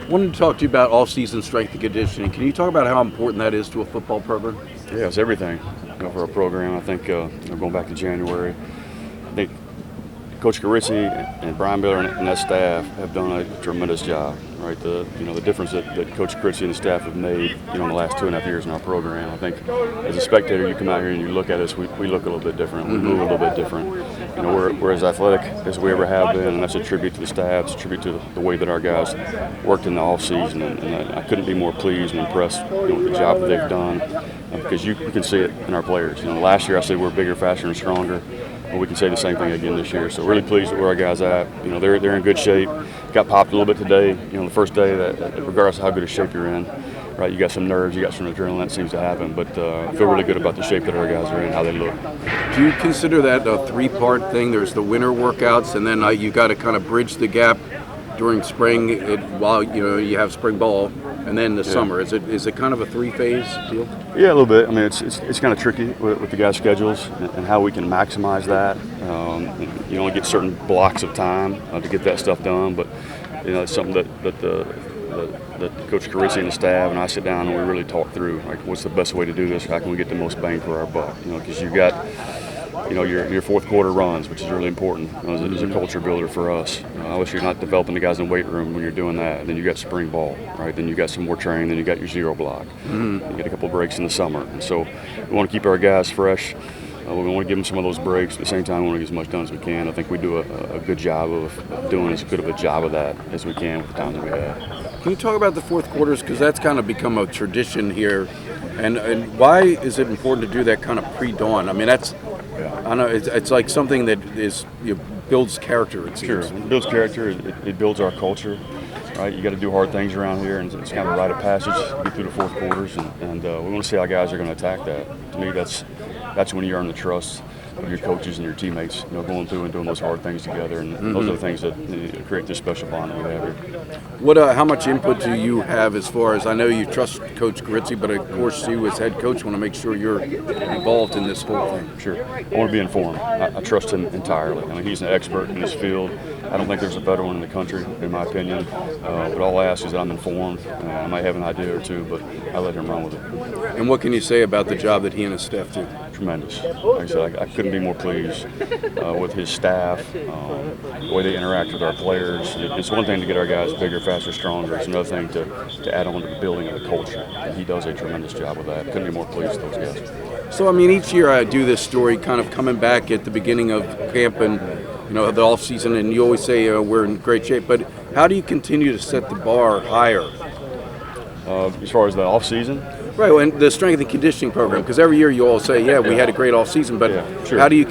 Wanted to talk to you about off-season strength and conditioning. Can you talk about how important that is to a football program? Yeah, it's everything for a program. I think going back to January, I think Coach Kiritsy and Brian Newberry and that staff have done a tremendous job. Right, the difference that Coach Kiritsy and the staff have made, in the last 2.5 years in our program. I think as a spectator, you come out here and you look at us, we look a little bit different. We move a little bit different. We're as athletic as we ever have been, and that's a tribute to the staff. It's a tribute to the way that our guys worked in the off season, and I couldn't be more pleased and impressed with the job that they've done, because you can see it in our players. Last year I said we're bigger, faster, and stronger. Well, we can say the same thing again this year. So really pleased with where our guys are at. They're in good shape. Got popped a little bit today. The first day, that regardless of how good a shape you're in, right? You got some nerves, you got some adrenaline. That seems to happen. But I feel really good about the shape that our guys are in, how they look. Do you consider that a three-part thing? There's the winter workouts, and then you got to kind of bridge the gap during spring while you have spring ball, and then the summer. Is it kind of a three-phase deal? Yeah, a little bit. I mean, it's kind of tricky with the guys' schedules and how we can maximize that. You only get certain blocks of time to get that stuff done, but it's something that Coach Kiritsy and the staff and I sit down and we really talk through, like, what's the best way to do this? How can we get the most bang for our buck? Because you've got your fourth quarter runs, which is really important as a culture builder for us. Obviously, you're not developing the guys in the weight room when you're doing that. And then you got spring ball, right? Then you got some more training. Then you got your zero block. You get a couple breaks in the summer, and so we want to keep our guys fresh. We want to give them some of those breaks. At the same time, we want to get as much done as we can. I think we do a good job of doing as good of a job of that as we can with the time that we have. Can you talk about the fourth quarters, because that's kind of become a tradition here, and why is it important to do that kind of pre-dawn? I mean, I know it's like something that builds character. It seems. Sure, it builds character. It builds our culture. Right, you got to do hard things around here, and it's kind of a rite of passage to get through the fourth quarters, and we want to see how guys are going to attack that. To me, that's when you earn the trust of your coaches and your teammates, going through and doing those hard things together, and those are the things that create this special bond that we have here. How much input do you have as far as, I know you trust Coach Kiritsy, but of course you as head coach want to make sure you're involved in this whole thing? Sure. I want to be informed. I trust him entirely. I mean, he's an expert in his field. I don't think there's a better one in the country, in my opinion. But all I ask is that I'm informed. I might have an idea or two, but I let him run with it. And what can you say about the job that he and his staff do? Tremendous. Like I said, I couldn't be more pleased with his staff, the way they interact with our players. It's one thing to get our guys bigger, faster, stronger. It's another thing to add on to the building of the culture. And he does a tremendous job with that. Couldn't be more pleased with those guys. So, I mean, each year I do this story kind of coming back at the beginning of camp and, the off season, and you always say we're in great shape. But how do you continue to set the bar higher? As far as the off season? Right, and the strength and conditioning program, because every year you all say, we had a great off season, but sure. How do you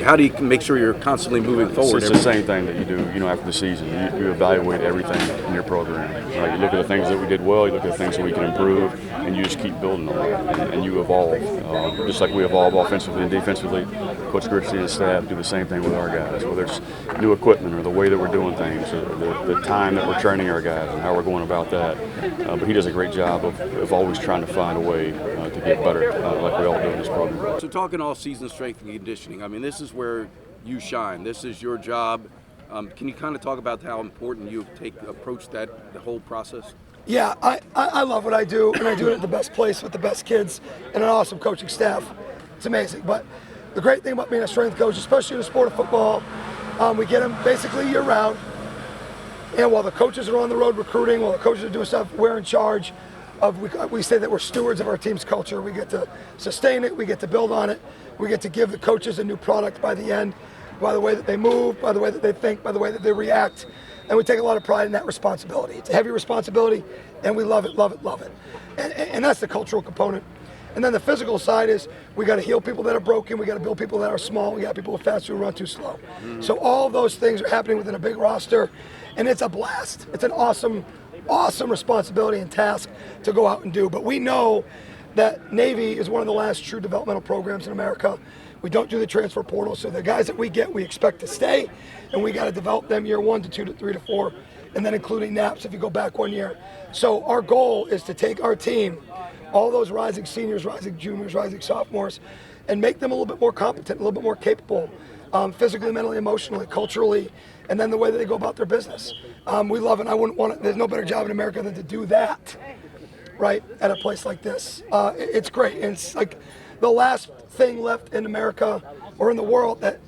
how do you make sure you're constantly moving forward? It's the same thing that you do, after the season. You evaluate everything in your program. Right? You look at the things that we did well, you look at the things that we can improve, and you just keep building on it, and you evolve. Just like we evolve offensively and defensively, Coach Kiritsy and his staff do the same thing with our guys, whether it's new equipment or the way that we're doing things, or the time that we're training our guys and how we're going about that. But he does a great job of always trying to find a way to get better, like we all do in this program. So talking all-season strength and conditioning, I mean, this is where you shine. This is your job. Can you kind of talk about how important you approach the whole process? Yeah, I love what I do, and I do it at the best place with the best kids and an awesome coaching staff. It's amazing. But the great thing about being a strength coach, especially in the sport of football, we get them basically year-round. And while the coaches are on the road recruiting, while the coaches are doing stuff, we're in charge of, we say that we're stewards of our team's culture. We get to sustain it, we get to build on it, we get to give the coaches a new product by the end, by the way that they move, by the way that they think, by the way that they react. And we take a lot of pride in that responsibility. It's a heavy responsibility, and we love it, love it, love it. And that's the cultural component. And then the physical side is we got to heal people that are broken, we got to build people that are small, we got people who are fast who run too slow. So all of those things are happening within a big roster, and it's a blast. It's an awesome responsibility and task to go out and do. But we know that Navy is one of the last true developmental programs in America. We don't do the transfer portal, so the guys that we get, we expect to stay, and we got to develop them year 1 to 2 to 3 to 4, and then including naps if you go back 1 year. So our goal is to take our team, all those rising seniors, rising juniors, rising sophomores, and make them a little bit more competent, a little bit more capable, physically, mentally, emotionally, culturally, and then the way that they go about their business. We love it. I wouldn't want it. There's no better job in America than to do that, right, at a place like this. It's great. And it's like the last thing left in America or in the world that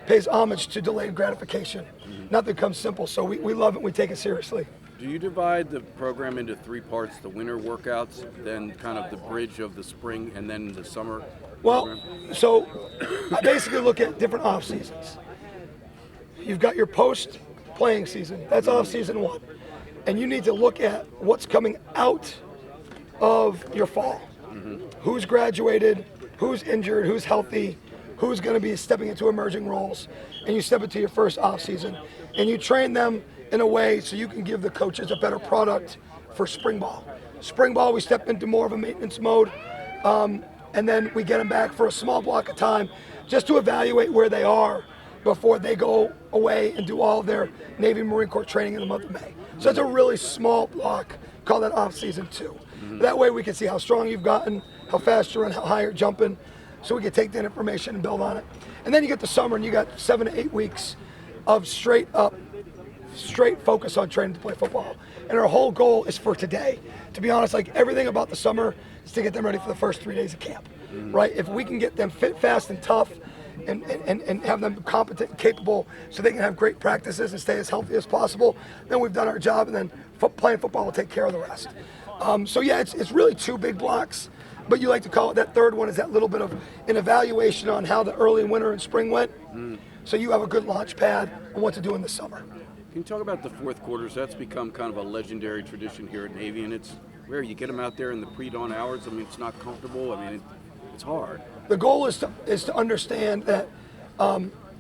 pays homage to delayed gratification. Nothing comes simple. So we love it. We take it seriously. Do you divide the program into 3 parts, the winter workouts, then kind of the bridge of the spring, and then the summer Well, program? so I basically look at different off seasons. You've got your post-playing season. That's off season 1. And you need to look at what's coming out of your fall. Who's graduated, who's injured, who's healthy, who's going to be stepping into emerging roles. And you step into your first off season. And you train them in a way so you can give the coaches a better product for spring ball. Spring ball, we step into more of a maintenance mode. And then we get them back for a small block of time just to evaluate where they are before they go away and do all of their Navy Marine Corps training in the month of May. So it's a really small block, call that off season 2. That way we can see how strong you've gotten, how fast you're running, how high you're jumping, so we can take that information and build on it. And then you get the summer and you got 7 to 8 weeks of straight focus on training to play football. And our whole goal is for today. To be honest, like everything about the summer is to get them ready for the first 3 days of camp, right? If we can get them fit, fast, and tough and have them competent and capable so they can have great practices and stay as healthy as possible, then we've done our job, and then playing football will take care of the rest. So yeah, it's really 2 big blocks, but you like to call it that third one is that little bit of an evaluation on how the early winter and spring went. So you have a good launch pad on what to do in the summer. Can you talk about the fourth quarters? That's become kind of a legendary tradition here at Navy, and it's where you get them out there in the pre-dawn hours. I mean, it's not comfortable. I mean, it's hard. The goal is to understand that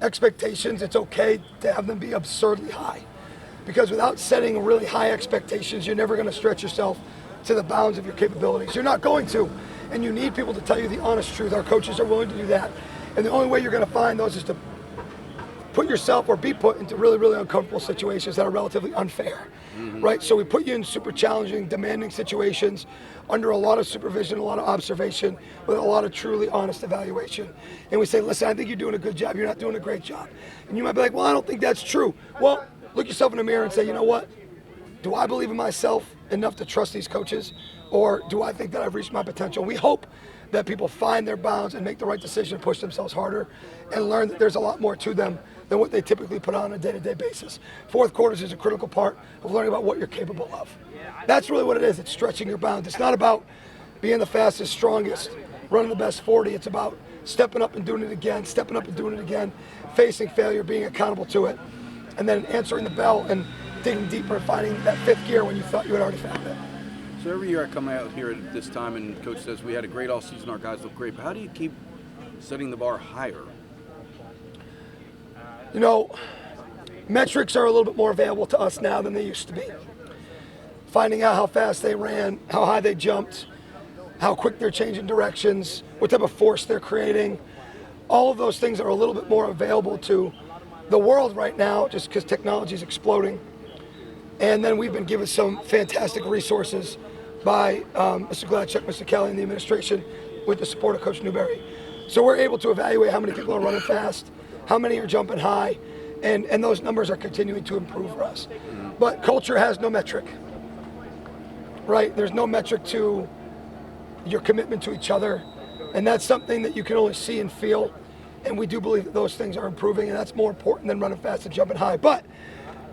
expectations, it's okay to have them be absurdly high. Because without setting really high expectations, you're never going to stretch yourself to the bounds of your capabilities. You're not going to. And you need people to tell you the honest truth. Our coaches are willing to do that. And the only way you're going to find those is to put yourself or be put into really, really uncomfortable situations that are relatively unfair, right? So we put you in super challenging, demanding situations under a lot of supervision, a lot of observation, with a lot of truly honest evaluation. And we say, listen, I think you're doing a good job. You're not doing a great job. And you might be like, well, I don't think that's true. Well, look yourself in the mirror and say, you know what? Do I believe in myself enough to trust these coaches? Or do I think that I've reached my potential? We hope that people find their bounds and make the right decision to push themselves harder and learn that there's a lot more to them than what they typically put on a day-to-day basis. Fourth quarters is a critical part of learning about what you're capable of. That's really what it is. It's stretching your bounds. It's not about being the fastest, strongest, running the best 40. It's about stepping up and doing it again, stepping up and doing it again, facing failure, being accountable to it, and then answering the bell and digging deeper and finding that 5th gear when you thought you had already found it. So every year I come out here at this time and Coach says we had a great all season, our guys look great, but how do you keep setting the bar higher? You know, metrics are a little bit more available to us now than they used to be. Finding out how fast they ran, how high they jumped, how quick they're changing directions, what type of force they're creating. All of those things are a little bit more available to the world right now just because technology is exploding. And then we've been given some fantastic resources by Mr. Gladchuck, Mr. Kelly, and the administration with the support of Coach Newberry. So we're able to evaluate how many people are running fast, how many are jumping high, and those numbers are continuing to improve for us. But culture has no metric, right? There's no metric to your commitment to each other, and that's something that you can only see and feel, and we do believe that those things are improving, and that's more important than running fast and jumping high. But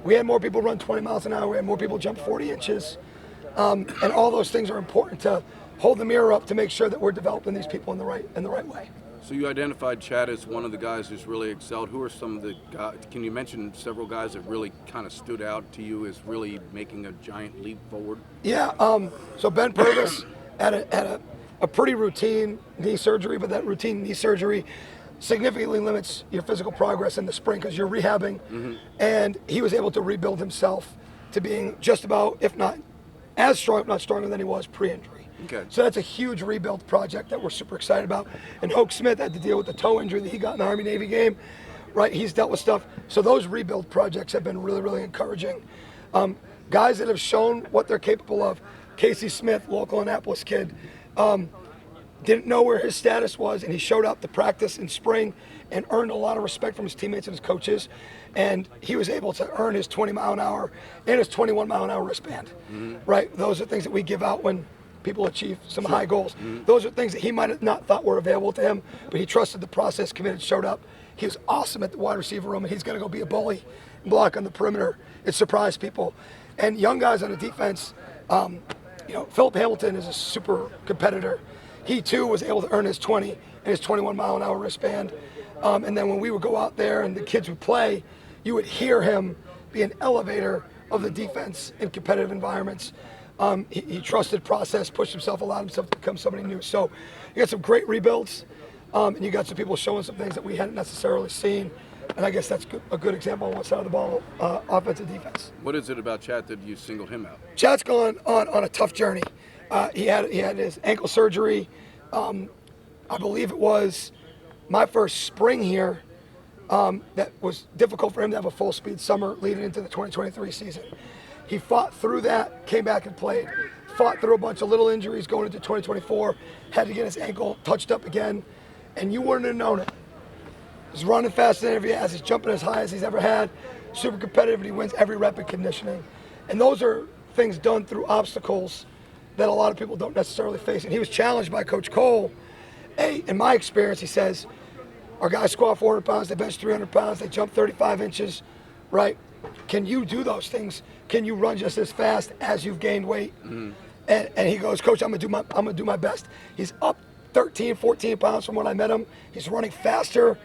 we had more people run 20 miles an hour, we had more people jump 40 inches, and all those things are important to hold the mirror up to make sure that we're developing these people in the right way. So you identified Chad as one of the guys who's really excelled. Who are some of the guys, can you mention several guys that really kind of stood out to you as really making a giant leap forward? Yeah, so Ben Purvis had a pretty routine knee surgery, but that routine knee surgery significantly limits your physical progress in the spring because you're rehabbing, and he was able to rebuild himself to being just about, if not as strong, if not stronger than he was pre-injury. Okay. So that's a huge rebuild project that we're super excited about. And Hoke Smith had to deal with the toe injury that he got in the Army-Navy game, right? He's dealt with stuff. So those rebuild projects have been really, really encouraging. Guys that have shown what they're capable of. Casey Smith, local Annapolis kid, didn't know where his status was, and he showed up to practice in spring and earned a lot of respect from his teammates and his coaches. And he was able to earn his 20-mile-an-hour and his 21-mile-an-hour wristband, right? Those are things that we give out when people achieve some high goals. Those are things that he might have not thought were available to him, but he trusted the process, committed, showed up. He was awesome at the wide receiver room, and he's going to go be a bully and block on the perimeter. It surprised people. And young guys on the defense, Philip Hamilton is a super competitor. He too was able to earn his 20 and his 21-mile-an-hour wristband. And then when we would go out there and the kids would play, you would hear him be an elevator of the defense in competitive environments. He trusted process, pushed himself, allowed himself to become somebody new. So you got some great rebuilds, and you got some people showing some things that we hadn't necessarily seen. And I guess that's a good example on one side of the ball, offensive defense. What is it about Chad that you singled him out? Chad's gone on a tough journey. He had his ankle surgery. I believe it was my first spring here. That was difficult for him to have a full speed summer leading into the 2023 season. He fought through that, came back and played. Fought through a bunch of little injuries going into 2024. Had to get his ankle touched up again, and you wouldn't have known it. He's running faster than ever he has. He's jumping as high as he's ever had. Super competitive, and he wins every rep in conditioning. And those are things done through obstacles that a lot of people don't necessarily face. And he was challenged by Coach Cole. Hey, in my experience, he says, our guys squat 400 pounds, they bench 300 pounds, they jump 35 inches, right? Can you do those things? Can you run just as fast as you've gained weight? And he goes, Coach, I'm gonna do my best. He's up 13, 14 pounds from when I met him. He's running faster.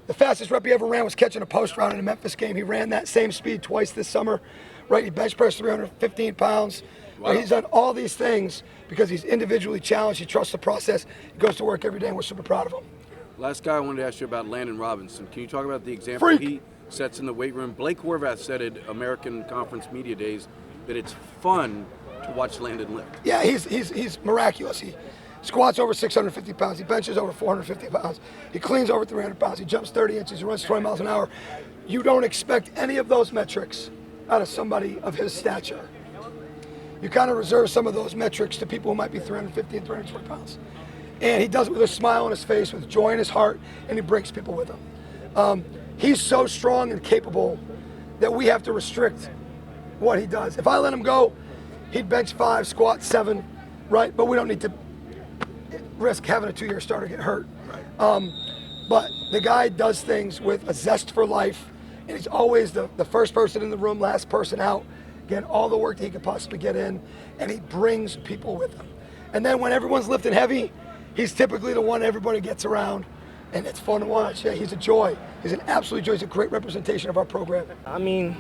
The fastest rep he ever ran was catching a post route in a Memphis game. He ran that same speed twice this summer, right? He bench pressed 315 pounds. Wow. Right? He's done all these things because he's individually challenged. He trusts the process. He goes to work every day, and we're super proud of him. Last guy I wanted to ask you about, Landon Robinson. Can you talk about the example Freak. he sets in the weight room? Blake Horvath said at American Conference Media Days that it's fun to watch Landon lift. Yeah, he's miraculous. He squats over 650 pounds. He benches over 450 pounds. He cleans over 300 pounds. He jumps 30 inches. He runs 20 miles an hour. You don't expect any of those metrics out of somebody of his stature. You kind of reserve some of those metrics to people who might be 350 and 320 pounds. And he does it with a smile on his face, with joy in his heart, and he brings people with him. He's so strong and capable that we have to restrict what he does. If I let him go, he'd bench 5, squat 7, right? But we don't need to risk having a 2-year starter get hurt. Right. But the guy does things with a zest for life, and he's always the first person in the room, last person out, getting all the work that he could possibly get in, and he brings people with him. And then when everyone's lifting heavy, he's typically the one everybody gets around, and it's fun to watch. Yeah, he's a joy. He's an absolute joy. He's a great representation of our program. I mean,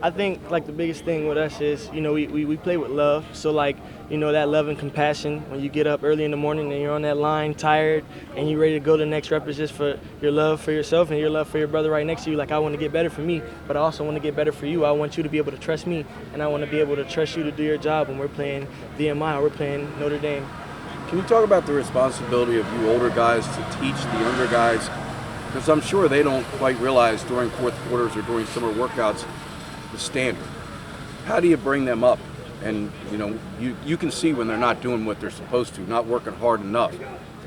I think like the biggest thing with us is, we play with love. So like, that love and compassion, when you get up early in the morning and you're on that line tired and you're ready to go to the next rep, is just for your love for yourself and your love for your brother right next to you. Like, I want to get better for me, but I also want to get better for you. I want you to be able to trust me, and I want to be able to trust you to do your job when we're playing VMI or we're playing Notre Dame. Can you talk about the responsibility of you older guys to teach the younger guys? Because I'm sure they don't quite realize during fourth quarters or during summer workouts the standard. How do you bring them up? And you can see when they're not doing what they're supposed to, not working hard enough.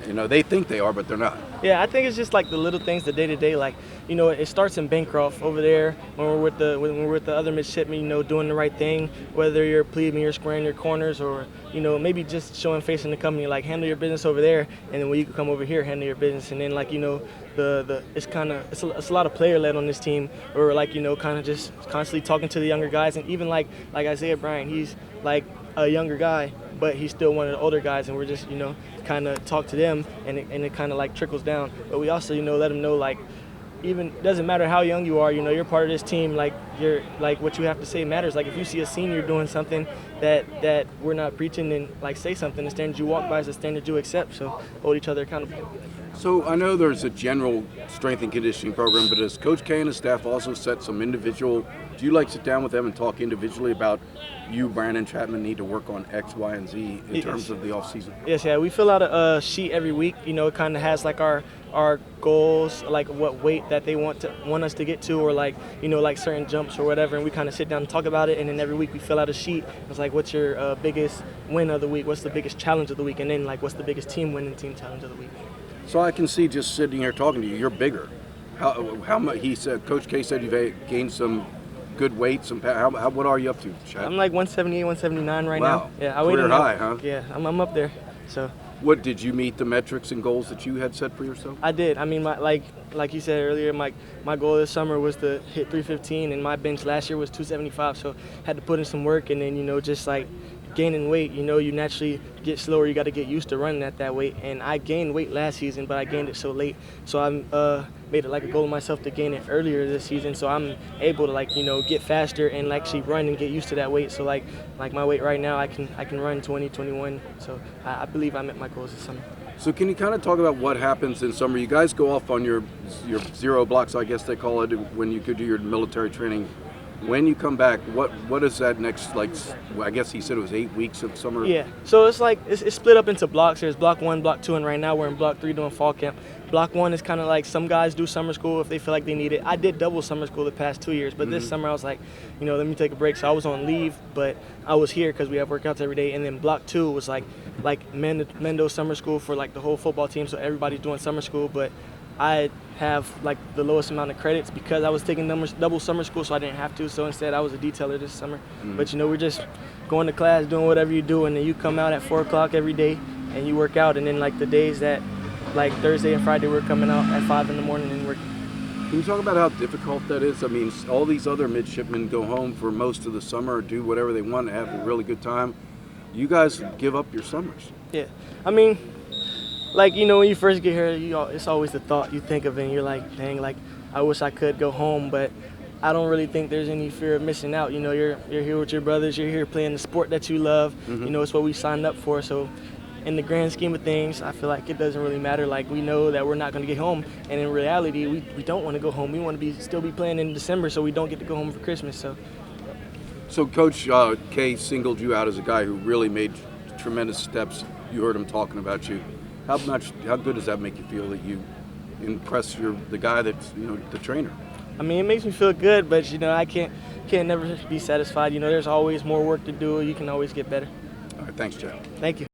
They think they are, but they're not. Yeah, I think it's just like the little things, the day-to-day. Like, it starts in Bancroft over there when we're with the other midshipmen, doing the right thing. Whether you're plebing, you're squaring your corners, or maybe just showing face in the company, like handle your business over there, and then when you come over here, handle your business. And then it's a lot of player-led on this team. Or kind of just constantly talking to the younger guys, and even like Isaiah Bryan, he's like a younger guy, but he's still one of the older guys, and we're just kind of talk to them, and it kind of like trickles down. But we also let them know, like, even doesn't matter how young you are, you're part of this team. Like, you're like, what you have to say matters. Like, if you see a senior doing something that we're not preaching, then like say something. The standard you walk by is the standard you accept. So hold each other accountable. So I know there's a general strength and conditioning program, but does Coach K and his staff also set some individual? Do you sit down with them and talk individually about you, Brandon Chatman, need to work on X, Y, and Z in terms of the offseason? Yes, yeah. We fill out a sheet every week. It kind of has like our our goals, like what weight that they want us to get to, or like, you know, like certain jumps or whatever, and we kind of sit down and talk about it. And then every week we fill out a sheet. It's like, what's your biggest win of the week? What's the biggest challenge of the week? And then like, what's the biggest team win and team challenge of the week? So I can see just sitting here talking to you, you're bigger. How much? He said, Coach K said you've gained some good weight. What are you up to, Chad? I'm like 178, 179 right Wow. now. Yeah, I weighed Career in high, huh? Yeah, I'm up there. So. What did you meet the metrics and goals that you had set for yourself? I did. I mean, like you said earlier, my goal this summer was to hit 315, and my bench last year was 275. So had to put in some work, and then, you know, just like gaining weight, you know, you naturally get slower. You got to get used to running at that weight. And I gained weight last season, but I gained it so late. So I made it like a goal of myself to gain it earlier this season. So I'm able to, like, you know, get faster and actually run and get used to that weight. So like my weight right now, I can run 20, 21. So I believe I met my goals this summer. So can you kind of talk about what happens in summer? You guys go off on your zero blocks, I guess they call it, when you could do your military training. When you come back, what is that next, like, I guess he said it was 8 weeks of summer? Yeah, so it's like, it's split up into blocks. There's block 1, block 2, and right now we're in block 3 doing fall camp. Block 1 is kind of like some guys do summer school if they feel like they need it. I did double summer school the past 2 years, but this summer I was like, you know, let me take a break. So I was on leave, but I was here because we have workouts every day. And then block 2 was like Mendo summer school for like the whole football team, so everybody's doing summer school, but I have like the lowest amount of credits because I was taking double summer school, so I didn't have to. So instead, I was a detailer this summer. But, you know, we're just going to class, doing whatever you do, and then you come out at 4 o'clock every day and you work out. And then like the days that, like Thursday and Friday, we're coming out at 5 in the morning and working. Can you talk about how difficult that is? I mean, all these other midshipmen go home for most of the summer, do whatever they want, have a really good time. You guys give up your summers. Yeah, I mean, like, you know, when you first get here, it's always the thought you think of, and you're like, dang, like, I wish I could go home, but I don't really think there's any fear of missing out. You know, you're here with your brothers, you're here playing the sport that you love. You know, it's what we signed up for. So in the grand scheme of things, I feel like it doesn't really matter. Like, we know that we're not going to get home, and in reality, we don't want to go home. We want to still be playing in December, so we don't get to go home for Christmas. So Coach K singled you out as a guy who really made tremendous steps. You heard him talking about you. How good does that make you feel that you impress the guy that's, you know, the trainer? I mean, it makes me feel good, but, you know, I can't never be satisfied. You know, there's always more work to do. You can always get better. All right, thanks, Chad. Thank you.